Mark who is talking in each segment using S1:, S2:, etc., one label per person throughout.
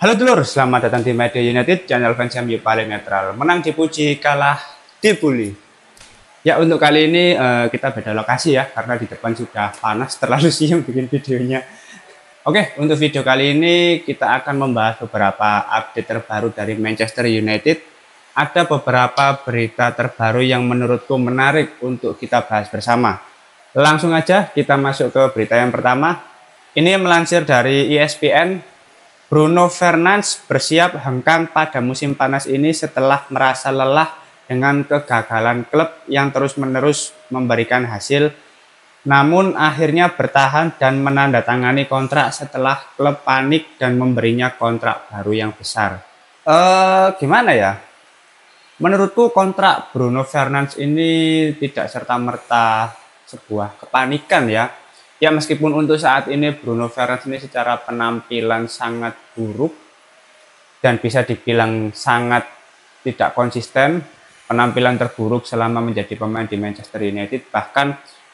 S1: Halo dulur, selamat datang di Media United, channel fans MU paling netral. Menang dipuji, kalah dibully. Ya, untuk kali ini kita beda lokasi ya, karena di depan sudah panas, terlalu siang bikin videonya. Oke, untuk video kali ini kita akan membahas beberapa update terbaru dari Manchester United. Ada beberapa berita terbaru yang menurutku menarik untuk kita bahas bersama. Langsung aja kita masuk ke berita yang pertama. Ini melansir dari ESPN. Bruno Fernandes bersiap hengkang pada musim panas ini setelah merasa lelah dengan kegagalan klub yang terus-menerus memberikan hasil, namun akhirnya bertahan dan menandatangani kontrak setelah klub panik dan memberinya kontrak baru yang besar. Gimana ya? Menurutku kontrak Bruno Fernandes ini tidak serta-merta sebuah kepanikan ya. Ya, meskipun untuk saat ini Bruno Fernandes ini secara penampilan sangat buruk dan bisa dibilang sangat tidak konsisten, penampilan terburuk selama menjadi pemain di Manchester United. Bahkan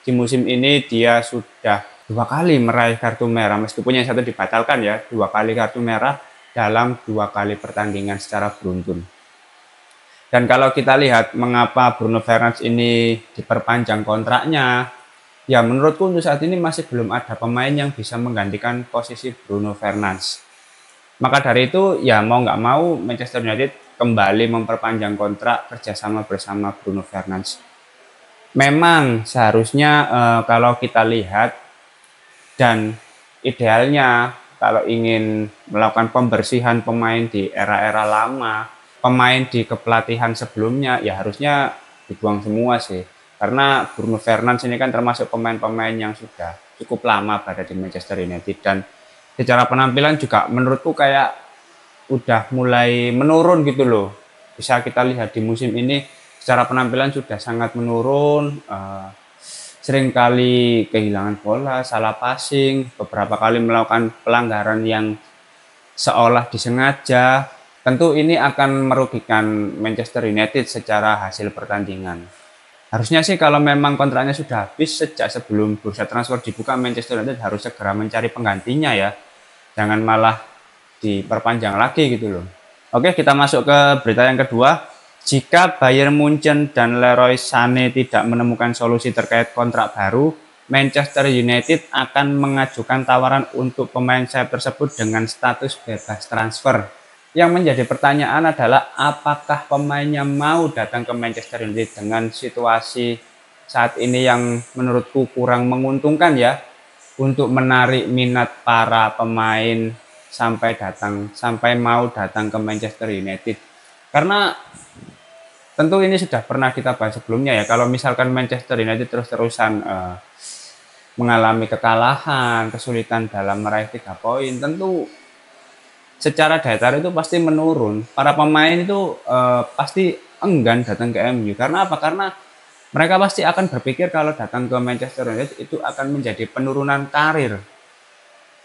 S1: di musim ini dia sudah 2 kali meraih kartu merah, meskipun yang satu dibatalkan ya, 2 kali kartu merah dalam 2 kali pertandingan secara beruntun. Dan kalau kita lihat mengapa Bruno Fernandes ini diperpanjang kontraknya, ya menurutku untuk saat ini masih belum ada pemain yang bisa menggantikan posisi Bruno Fernandes. Maka dari itu ya mau nggak mau Manchester United kembali memperpanjang kontrak kerjasama bersama Bruno Fernandes. Memang seharusnya kalau kita lihat dan idealnya kalau ingin melakukan pembersihan pemain di era-era lama, pemain di kepelatihan sebelumnya ya harusnya dibuang semua sih. Karena Bruno Fernandes ini kan termasuk pemain-pemain yang sudah cukup lama berada di Manchester United dan secara penampilan juga menurutku kayak udah mulai menurun gitu loh. Bisa kita lihat di musim ini secara penampilan sudah sangat menurun, seringkali kehilangan bola, salah passing, beberapa kali melakukan pelanggaran yang seolah disengaja. Tentu ini akan merugikan Manchester United secara hasil pertandingan. Harusnya sih kalau memang kontraknya sudah habis sejak sebelum bursa transfer dibuka, Manchester United harus segera mencari penggantinya ya. Jangan malah diperpanjang lagi gitu loh. Oke, kita masuk ke berita yang kedua. Jika Bayern Munchen dan Leroy Sané tidak menemukan solusi terkait kontrak baru, Manchester United akan mengajukan tawaran untuk pemain sayap tersebut dengan status bebas transfer. Yang menjadi pertanyaan adalah apakah pemainnya mau datang ke Manchester United dengan situasi saat ini yang menurutku kurang menguntungkan ya untuk menarik minat para pemain sampai mau datang ke Manchester United. Karena tentu ini sudah pernah kita bahas sebelumnya ya, kalau misalkan Manchester United terus-terusan mengalami kekalahan, kesulitan dalam meraih 3 poin, tentu secara daya tarik itu pasti menurun. Para pemain itu pasti enggan datang ke MU. Karena apa? Karena mereka pasti akan berpikir kalau datang ke Manchester United itu akan menjadi penurunan karir.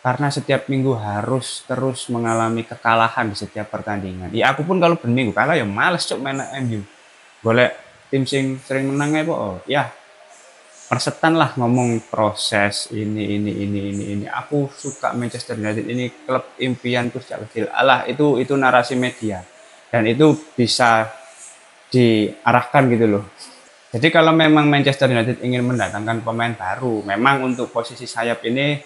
S1: Karena setiap minggu harus terus mengalami kekalahan di setiap pertandingan. Ya aku pun kalau berminggu kalah ya males cok main MU. Boleh tim sing sering menang ya po. Ya persetan lah ngomong proses ini. Aku suka Manchester United, ini klub impianku sejak kecil. Alah, itu narasi media dan itu bisa diarahkan gitu loh. Jadi kalau memang Manchester United ingin mendatangkan pemain baru, memang untuk posisi sayap ini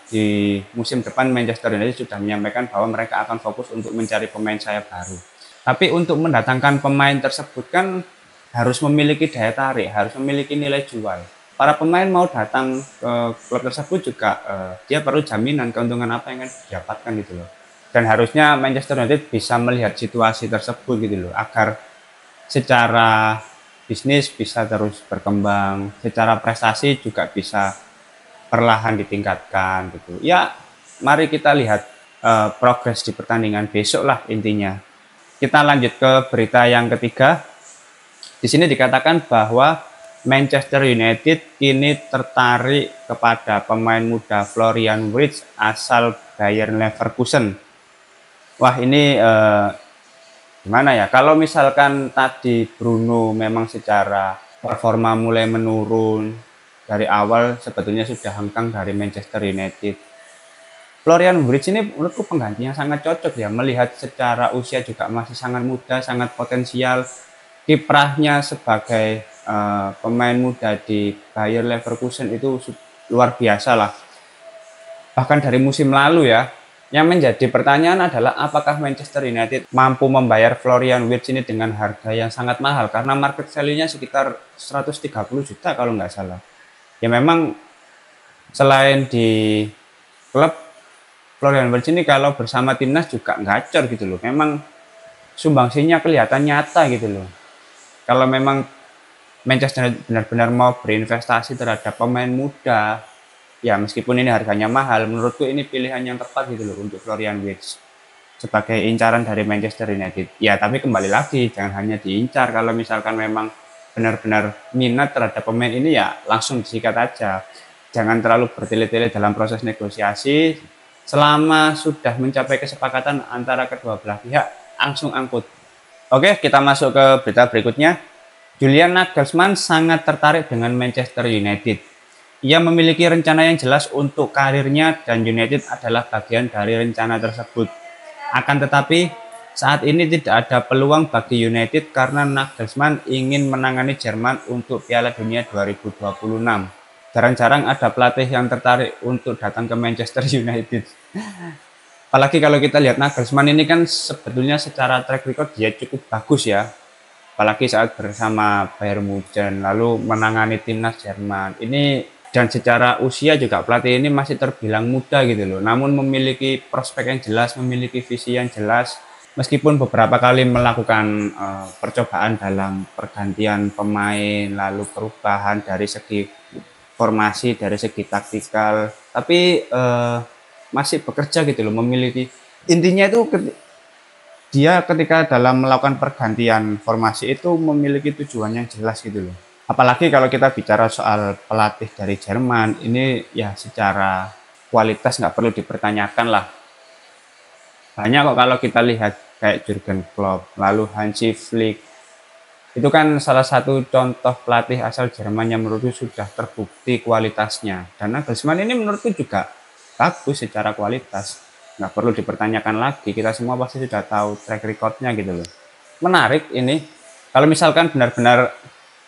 S1: di musim depan Manchester United sudah menyampaikan bahwa mereka akan fokus untuk mencari pemain sayap baru. Tapi untuk mendatangkan pemain tersebut kan harus memiliki daya tarik, harus memiliki nilai jual. Para pemain mau datang ke klub tersebut juga dia perlu jaminan keuntungan apa yang akan didapatkan gitu loh. Dan harusnya Manchester United bisa melihat situasi tersebut gitu loh, agar secara bisnis bisa terus berkembang, secara prestasi juga bisa perlahan ditingkatkan gitu. Ya, mari kita lihat progres di pertandingan besok lah intinya. Kita lanjut ke berita yang ketiga. Di sini dikatakan bahwa Manchester United kini tertarik kepada pemain muda Florian Wirtz asal Bayer Leverkusen. Wah ini gimana ya? Kalau misalkan tadi Bruno memang secara performa mulai menurun dari awal, sebetulnya sudah hengkang dari Manchester United. Florian Wirtz ini menurutku pengganti yang sangat cocok ya, melihat secara usia juga masih sangat muda, sangat potensial. Kiprahnya sebagai pemain muda di Bayer Leverkusen itu luar biasa lah. Bahkan dari musim lalu ya, yang menjadi pertanyaan adalah apakah Manchester United mampu membayar Florian Wirtz ini dengan harga yang sangat mahal, karena market value-nya sekitar 130 juta kalau nggak salah. Ya memang selain di klub, Florian Wirtz ini kalau bersama timnas juga gacor gitu loh. Memang sumbangsinya kelihatan nyata gitu loh. Kalau memang Manchester benar-benar mau berinvestasi terhadap pemain muda, ya meskipun ini harganya mahal, menurutku ini pilihan yang tepat gitu loh untuk Florian Wirtz sebagai incaran dari Manchester United. Ya tapi kembali lagi, jangan hanya diincar. Kalau misalkan memang benar-benar minat terhadap pemain ini, ya langsung disikat aja. Jangan terlalu bertele-tele dalam proses negosiasi. Selama sudah mencapai kesepakatan antara kedua belah pihak, langsung angkut. Oke, kita masuk ke berita berikutnya. Julian Nagelsmann sangat tertarik dengan Manchester United. Ia memiliki rencana yang jelas untuk karirnya dan United adalah bagian dari rencana tersebut. Akan tetapi, saat ini tidak ada peluang bagi United karena Nagelsmann ingin menangani Jerman untuk Piala Dunia 2026. Jarang-jarang ada pelatih yang tertarik untuk datang ke Manchester United. Apalagi kalau kita lihat Nagelsmann ini kan sebetulnya secara track record dia cukup bagus ya. Apalagi saat bersama Bayern Munchen lalu menangani timnas Jerman. Ini dan secara usia juga pelatih ini masih terbilang muda gitu loh. Namun memiliki prospek yang jelas, memiliki visi yang jelas. Meskipun beberapa kali melakukan percobaan dalam pergantian pemain, lalu perubahan dari segi formasi, dari segi taktikal, tapi masih bekerja gitu loh, memiliki intinya itu dia ketika dalam melakukan pergantian formasi itu memiliki tujuan yang jelas gitu loh. Apalagi kalau kita bicara soal pelatih dari Jerman, ini ya secara kualitas nggak perlu dipertanyakan lah. Banyak kok kalau kita lihat kayak Jurgen Klopp, lalu Hansi Flick, itu kan salah satu contoh pelatih asal Jerman yang menurutku sudah terbukti kualitasnya. Dan Nagelsmann ini menurutku juga bagus secara kualitas. Nggak perlu dipertanyakan lagi, kita semua pasti sudah tahu track recordnya gitu loh. Menarik ini, kalau misalkan benar-benar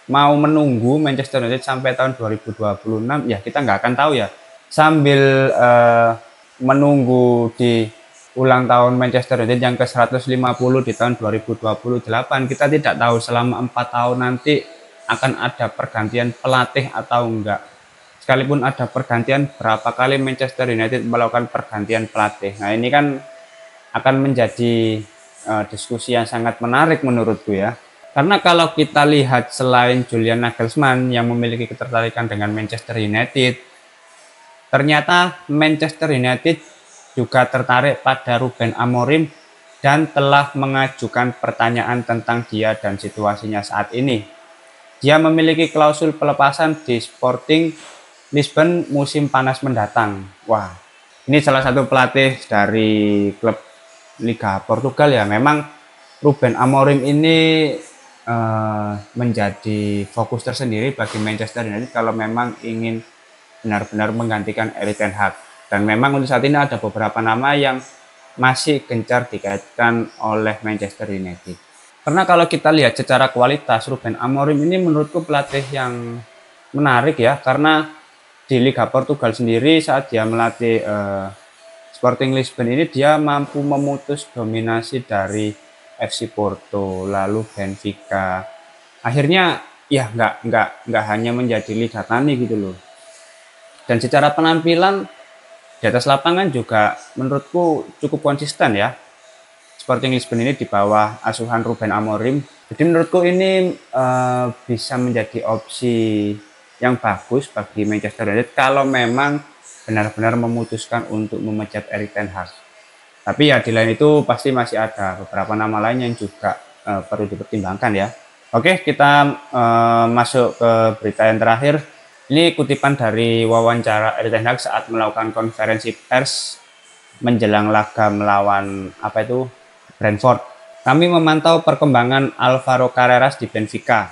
S1: mau menunggu Manchester United sampai tahun 2026, ya kita nggak akan tahu ya. Sambil menunggu di ulang tahun Manchester United yang ke-150 di tahun 2028, kita tidak tahu selama 4 tahun nanti akan ada pergantian pelatih atau enggak. Sekalipun ada pergantian, berapa kali Manchester United melakukan pergantian pelatih. Nah ini kan akan menjadi diskusi yang sangat menarik menurutku ya. Karena kalau kita lihat selain Julian Nagelsmann yang memiliki ketertarikan dengan Manchester United, ternyata Manchester United juga tertarik pada Ruben Amorim dan telah mengajukan pertanyaan tentang dia dan situasinya saat ini. Dia memiliki klausul pelepasan di Sporting Lisbon musim panas mendatang. Wah, ini salah satu pelatih dari klub Liga Portugal ya. Memang Ruben Amorim ini menjadi fokus tersendiri bagi Manchester United kalau memang ingin benar-benar menggantikan Erik ten Hag. Dan memang untuk saat ini ada beberapa nama yang masih gencar dikaitkan oleh Manchester United. Karena kalau kita lihat secara kualitas, Ruben Amorim ini menurutku pelatih yang menarik ya. Karena di Liga Portugal sendiri saat dia melatih Sporting Lisbon ini, dia mampu memutus dominasi dari FC Porto, lalu Benfica. Akhirnya ya nggak hanya menjadi lidah tani gitu loh. Dan secara penampilan di atas lapangan juga menurutku cukup konsisten ya. Sporting Lisbon ini di bawah asuhan Ruben Amorim. Jadi menurutku ini bisa menjadi opsi yang bagus bagi Manchester United kalau memang benar-benar memutuskan untuk memecat Erik ten Hag. Tapi ya di lain itu pasti masih ada beberapa nama lain yang juga perlu dipertimbangkan ya. Oke, kita masuk ke berita yang terakhir. Ini kutipan dari wawancara Erik ten Hag saat melakukan konferensi pers menjelang laga melawan Brentford. Kami memantau perkembangan Alvaro Carreras di Benfica.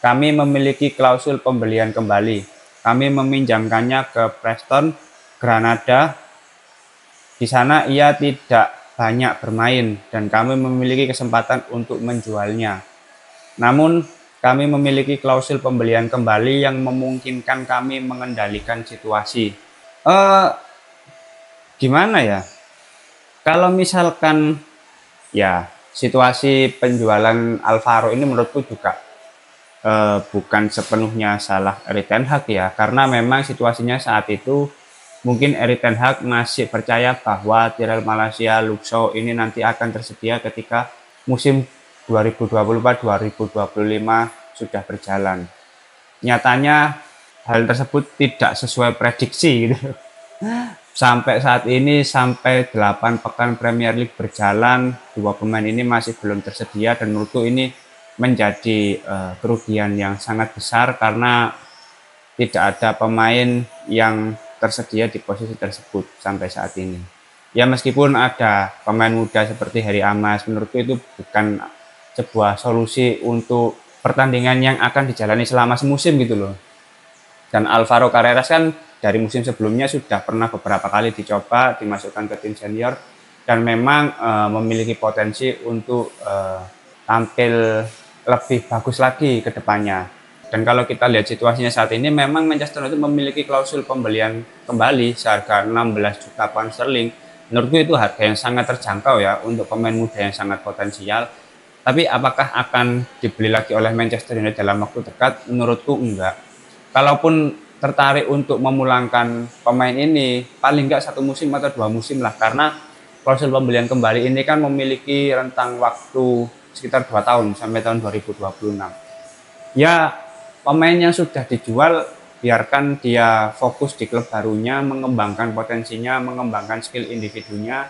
S1: Kami memiliki klausul pembelian kembali. Kami meminjamkannya ke Preston, Granada, Di sana ia tidak banyak bermain dan kami memiliki kesempatan untuk menjualnya. Namun, kami memiliki klausul pembelian kembali yang memungkinkan kami mengendalikan situasi. Eh, Gimana ya? Kalau misalkan ya situasi penjualan Alvaro ini menurutku juga bukan sepenuhnya salah Erik ten Hag ya, karena memang situasinya saat itu mungkin Erik ten Hag masih percaya bahwa Tyrell Malacia Luke Shaw ini nanti akan tersedia ketika musim 2024-2025 sudah berjalan. Nyatanya hal tersebut tidak sesuai prediksi gitu. Sampai saat ini, sampai 8 pekan Premier League berjalan, 2 pemain ini masih belum tersedia dan menurutku ini menjadi kerugian yang sangat besar karena tidak ada pemain yang tersedia di posisi tersebut sampai saat ini. Ya meskipun ada pemain muda seperti Harry Amas, menurutku itu bukan sebuah solusi untuk pertandingan yang akan dijalani selama semusim gitu loh. Dan Alvaro Carreras kan dari musim sebelumnya sudah pernah beberapa kali dicoba dimasukkan ke tim senior dan memang memiliki potensi untuk tampil lebih bagus lagi ke depannya. Dan kalau kita lihat situasinya saat ini, memang Manchester United memiliki klausul pembelian kembali seharga 16 juta pound sterling. Menurutku itu harga yang sangat terjangkau ya untuk pemain muda yang sangat potensial. Tapi apakah akan dibeli lagi oleh Manchester United dalam waktu dekat? Menurutku enggak. Kalaupun tertarik untuk memulangkan pemain ini, paling enggak 1 musim atau 2 musim lah, karena klausul pembelian kembali ini kan memiliki rentang waktu sekitar 2 tahun sampai tahun 2026. Ya, pemain yang sudah dijual biarkan dia fokus di klub barunya, mengembangkan potensinya, mengembangkan skill individunya,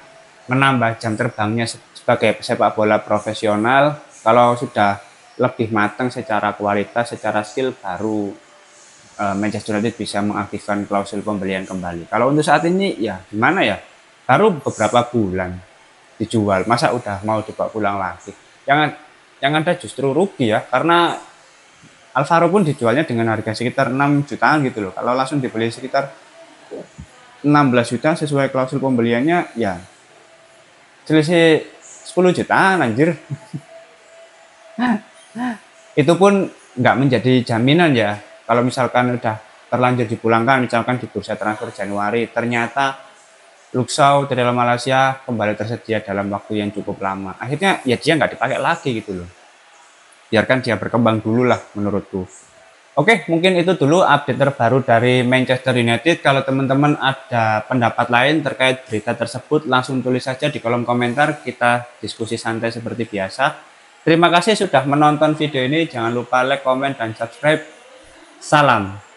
S1: menambah jam terbangnya sebagai sepak bola profesional. Kalau sudah lebih matang secara kualitas, secara skill, baru Manchester United bisa mengaktifkan klausul pembelian kembali. Kalau untuk saat ini ya gimana ya, baru beberapa bulan dijual, masa udah mau dibawa pulang lagi. Yang ada justru rugi ya, karena Alvaro pun dijualnya dengan harga sekitar 6 jutaan gitu loh. Kalau langsung dibeli sekitar 16 juta sesuai klausul pembeliannya, ya selisih 10 jutaan anjir. Itu pun nggak menjadi jaminan ya. Kalau misalkan udah terlanjur dipulangkan, misalkan di bursa transfer Januari, ternyata Luke Shaw dari Malaysia kembali tersedia dalam waktu yang cukup lama. Akhirnya ya dia nggak dipakai lagi gitu loh. Biarkan dia berkembang dulu lah menurutku. Oke, mungkin itu dulu update terbaru dari Manchester United. Kalau teman-teman ada pendapat lain terkait berita tersebut, langsung tulis saja di kolom komentar. Kita diskusi santai seperti biasa. Terima kasih sudah menonton video ini. Jangan lupa like, komen, dan subscribe. Salam.